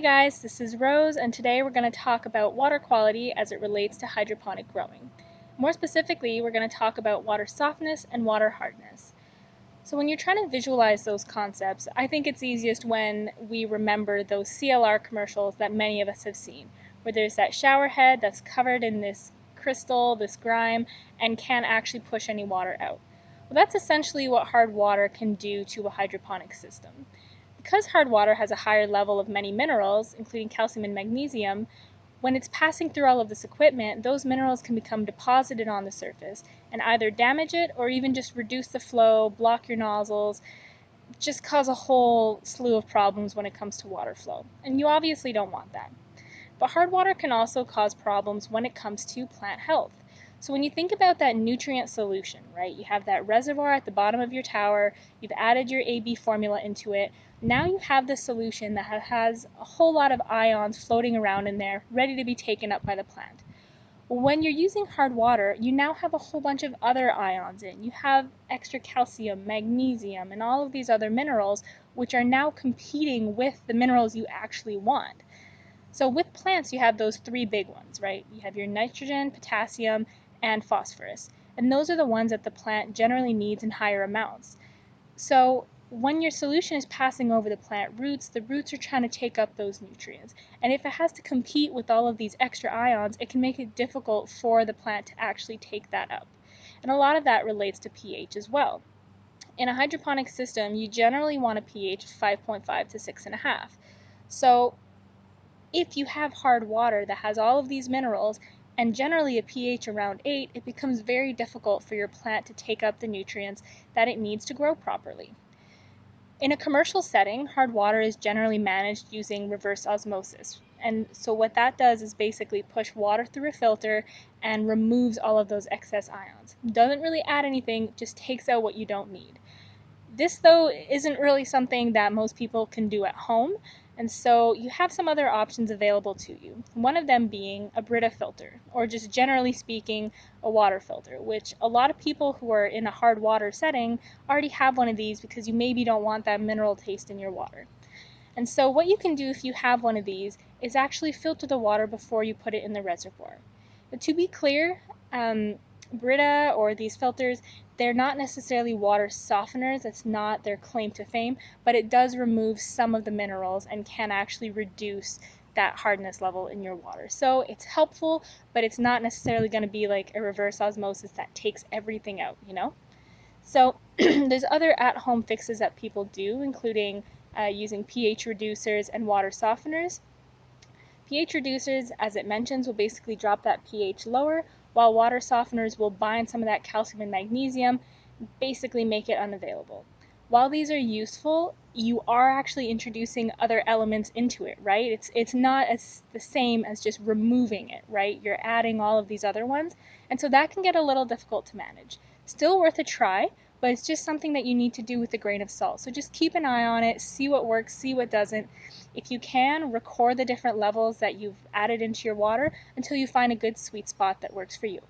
Hey guys, this is Rose, and today we're going to talk about water quality as it relates to hydroponic growing. More specifically, we're going to talk about water softness and water hardness. So when you're trying to visualize those concepts, I think it's easiest when we remember those CLR commercials that many of us have seen, where there's that shower head that's covered in this crystal, this grime, and can't actually push any water out. Well, that's essentially what hard water can do to a hydroponic system. Because hard water has a higher level of many minerals, including calcium and magnesium, when it's passing through all of this equipment, those minerals can become deposited on the surface and either damage it or even just reduce the flow, block your nozzles, just cause a whole slew of problems when it comes to water flow. And you obviously don't want that. But hard water can also cause problems when it comes to plant health. So when you think about that nutrient solution, right, you have that reservoir at the bottom of your tower, you've added your AB formula into it, now you have this solution that has a whole lot of ions floating around in there, ready to be taken up by the plant. When you're using hard water, you now have a whole bunch of other ions in. You have extra calcium, magnesium, and all of these other minerals, which are now competing with the minerals you actually want. So with plants, you have those three big ones, right? You have your nitrogen, potassium, and phosphorus. And those are the ones that the plant generally needs in higher amounts. So when your solution is passing over the plant roots, the roots are trying to take up those nutrients. And if it has to compete with all of these extra ions, it can make it difficult for the plant to actually take that up. And a lot of that relates to pH as well. In a hydroponic system, you generally want a pH of 5.5 to 6.5. So if you have hard water that has all of these minerals and generally a pH around 8, it becomes very difficult for your plant to take up the nutrients that it needs to grow properly. In a commercial setting, hard water is generally managed using reverse osmosis. And so what that does is basically push water through a filter and removes all of those excess ions. Doesn't really add anything, just takes out what you don't need. This, though, isn't really something that most people can do at home, and so you have some other options available to you. One of them being a Brita filter, or just generally speaking, a water filter, which a lot of people who are in a hard water setting already have one of these because you maybe don't want that mineral taste in your water. And so what you can do if you have one of these is actually filter the water before you put it in the reservoir. But to be clear, Brita or these filters, they're not necessarily water softeners. That's not their claim to fame, but it does remove some of the minerals and can actually reduce that hardness level in your water. So it's helpful, but it's not necessarily going to be like a reverse osmosis that takes everything out, you know? So there's other at-home fixes that people do, including using pH reducers and water softeners. pH reducers, as it mentions, will basically drop that pH lower, while water softeners will bind some of that calcium and magnesium, basically make it unavailable. While these are useful, you are actually introducing other elements into it, right? It's not as the same as just removing it, right? You're adding all of these other ones, and so that can get a little difficult to manage. Still worth a try, but it's just something that you need to do with a grain of salt. So just keep an eye on it, see what works, see what doesn't. If you can, record the different levels that you've added into your water until you find a good sweet spot that works for you.